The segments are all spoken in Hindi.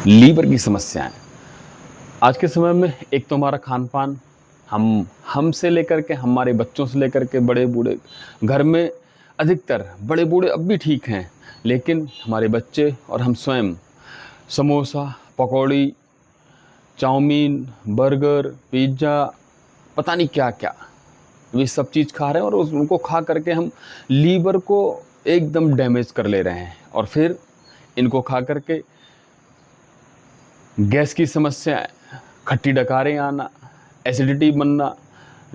लीवर की समस्याएं आज के समय में एक तो हमारा खान पान, हमसे लेकर के हमारे बच्चों से लेकर के बड़े बूढ़े, घर में अधिकतर बड़े बूढ़े अब भी ठीक हैं, लेकिन हमारे बच्चे और हम स्वयं समोसा, पकौड़ी, चाउमीन, बर्गर, पिज्ज़ा, पता नहीं क्या क्या, ये सब चीज़ खा रहे हैं और उनको खा करके हम लीवर को एकदम डैमेज कर ले रहे हैं। और फिर इनको खा करके गैस की समस्या, खट्टी डकारें आना, एसिडिटी बनना,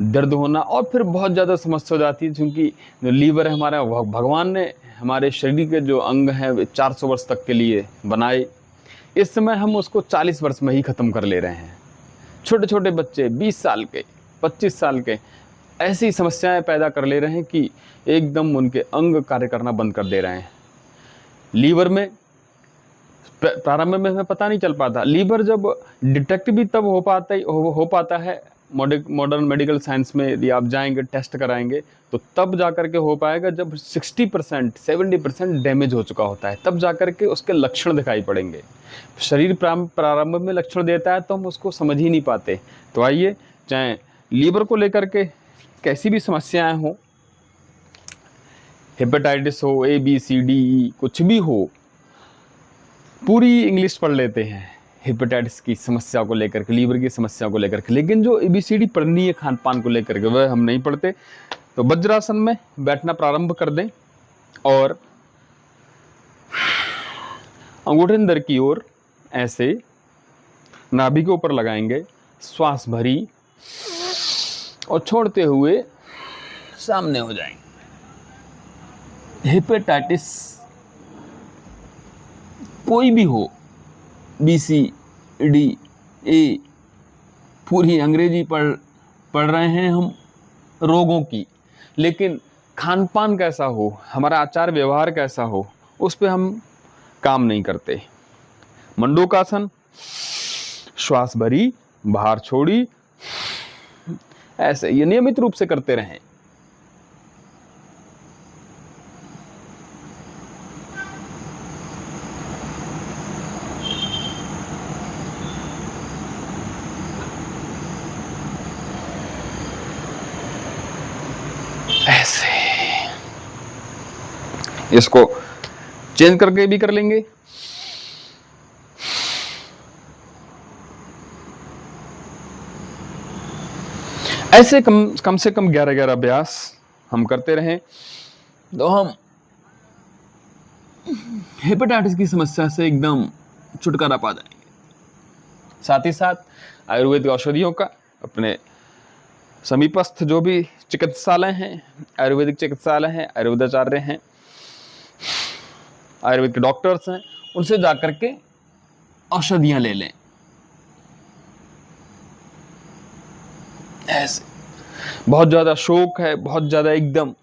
दर्द होना और फिर बहुत ज़्यादा समस्या हो जाती है, क्योंकि जो लीवर है हमारा, भगवान ने हमारे शरीर के जो अंग हैं वे 400 वर्ष तक के लिए बनाए। इस समय हम उसको 40 वर्ष में ही ख़त्म कर ले रहे हैं। छोटे छोटे बच्चे 20 साल के, 25 साल के ऐसी समस्याएं पैदा कर ले रहे हैं कि एकदम उनके अंग कार्य करना बंद कर दे रहे हैं। लीवर में प्रारंभ में हमें पता नहीं चल पाता। लीवर जब डिटेक्ट भी तब हो पाता है मॉडर्न मेडिकल साइंस में, यदि आप जाएंगे टेस्ट कराएंगे तो तब जाकर के हो पाएगा जब 60% 70% डैमेज हो चुका होता है, तब जाकर के उसके लक्षण दिखाई पड़ेंगे। शरीर प्रारंभ में लक्षण देता है तो हम उसको समझ ही नहीं पाते। तो आइए, चाहे लीवर को लेकर के कैसी भी समस्याएं हो, हेपेटाइटिस हो, ABCDE कुछ भी हो, पूरी इंग्लिश पढ़ लेते हैं हेपेटाइटिस की समस्या को लेकर के, लीवर की समस्या को लेकर के, लेकिन जो ABCD पढ़नी है खान पान को लेकर के वह हम नहीं पढ़ते। तो वज्रासन में बैठना प्रारंभ कर दें और अंगूठे अंदर की ओर ऐसे नाभि के ऊपर लगाएंगे, श्वास भरी और छोड़ते हुए सामने हो जाएंगे। हेपेटाइटिस कोई भी हो, BCDA, पूरी अंग्रेजी पढ़ रहे हैं हम रोगों की, लेकिन खान पान कैसा हो, हमारा आचार व्यवहार कैसा हो, उस पे हम काम नहीं करते। मंडूकासन, श्वास भरी, बाहर छोड़ी, ऐसे ये नियमित रूप से करते रहें। ऐसे इसको चेंज करके भी कर लेंगे। ऐसे कम से कम 11 अभ्यास हम करते रहें तो हम हेपेटाइटिस की समस्या से एकदम छुटकारा पा जाएंगे। साथ ही साथ आयुर्वेदिक औषधियों का अपने समीपस्थ जो भी चिकित्सालय हैं, आयुर्वेदिक चिकित्सालय हैं, आयुर्वेदाचार्य हैं, आयुर्वेद के डॉक्टर्स हैं, उनसे जाकर के औषधियां ले लें। ऐसे बहुत ज़्यादा शोक है, बहुत ज़्यादा एकदम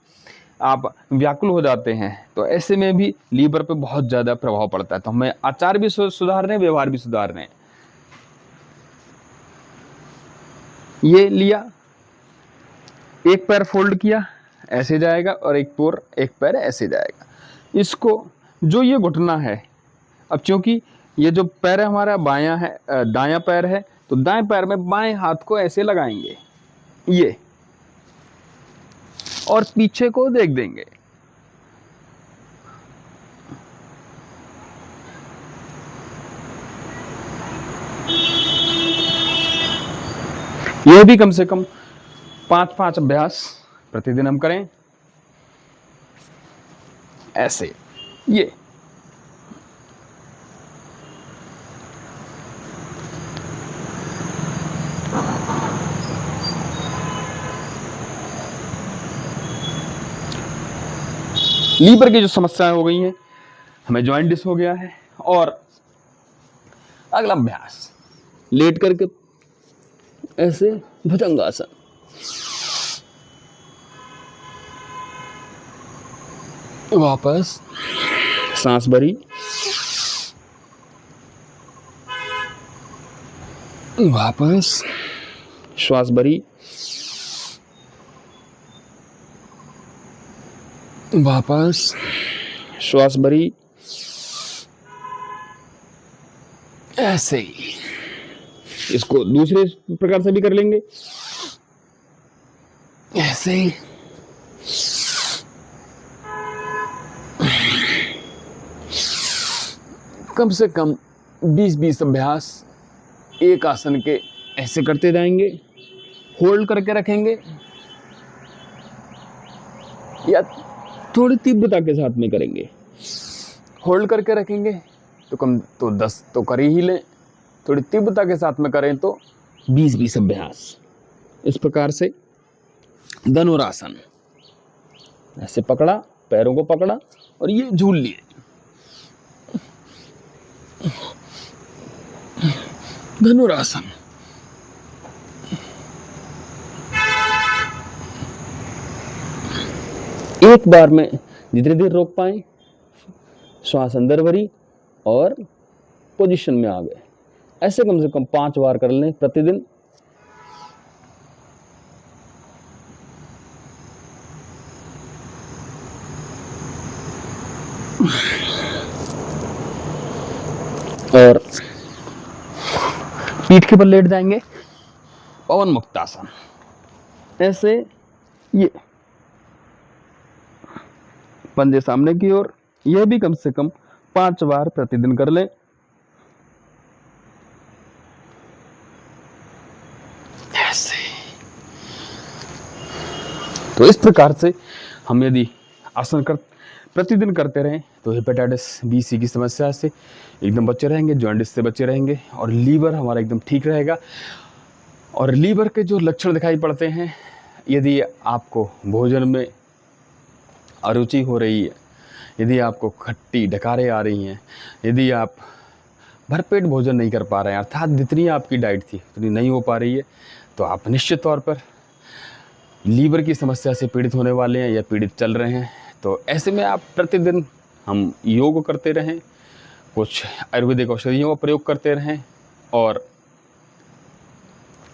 आप व्याकुल हो जाते हैं, तो ऐसे में भी लीवर पे बहुत ज़्यादा प्रभाव पड़ता है। तो हमें आचार भी सुधारने, व्यवहार भी सुधारने। ये लिया, एक पैर फोल्ड किया, ऐसे जाएगा, और एक पैर ऐसे जाएगा। इसको जो ये घुटना है, अब क्योंकि ये जो पैर है हमारा बायां है, दायां पैर है, तो दाएं पैर में बाएं हाथ को ऐसे लगाएंगे ये, और पीछे को देख देंगे। यह भी कम से कम 5-5 अभ्यास प्रतिदिन हम करें। ऐसे ये लीवर की जो समस्याएं हो गई हैं, हमें जॉइंटिस हो गया है। और अगला अभ्यास, लेट करके ऐसे भुजंगासन, वापस सांस भरी, वापस श्वास भरी, वापस श्वास भरी, ऐसे ही इसको दूसरे प्रकार से भी कर लेंगे, ऐसे ही। कम से कम 20-20 अभ्यास एक आसन के ऐसे करते जाएंगे, होल्ड करके रखेंगे या थोड़ी तीव्रता के साथ में करेंगे। होल्ड करके रखेंगे तो कम तो 10 तो कर ही लें, थोड़ी तीव्रता के साथ में करें तो 20-20 अभ्यास। इस प्रकार से धनुरासन, ऐसे पकड़ा, पैरों को पकड़ा और ये झूल लिए। धनुरासन। एक बार में जितनी देर रोक पाए, श्वास अंदर भरी और पोजीशन में आ गए। ऐसे कम से कम 5 बार कर लें प्रतिदिन। और पीठ के बल लेट जाएंगे, पवन मुक्तासन। ऐसे ये पंजे सामने की ओर, यह भी कम से कम 5 बार प्रतिदिन कर लें। ऐसे तो इस प्रकार से हम यदि आसन प्रतिदिन करते रहें तो हेपेटाइटिस बी सी की समस्या से एकदम बचे रहेंगे, जॉन्डिस से बचे रहेंगे और लीवर हमारा एकदम ठीक रहेगा। और लीवर के जो लक्षण दिखाई पड़ते हैं, यदि आपको भोजन में अरुचि हो रही है, यदि आपको खट्टी डकारें आ रही हैं, यदि आप भरपेट भोजन नहीं कर पा रहे हैं, अर्थात जितनी आपकी डाइट थी उतनी नहीं हो पा रही है, तो आप निश्चित तौर पर लीवर की समस्या से पीड़ित होने वाले हैं या पीड़ित चल रहे हैं। तो ऐसे में आप प्रतिदिन हम योग करते रहें, कुछ आयुर्वेदिक औषधियों का प्रयोग करते रहें और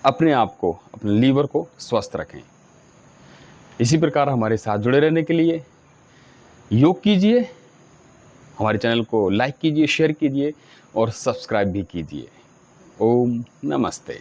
अपने आप को, अपने लीवर को स्वस्थ रखें। इसी प्रकार हमारे साथ जुड़े रहने के लिए योग कीजिए, हमारे चैनल को लाइक कीजिए, शेयर कीजिए और सब्सक्राइब भी कीजिए। ओम नमस्ते।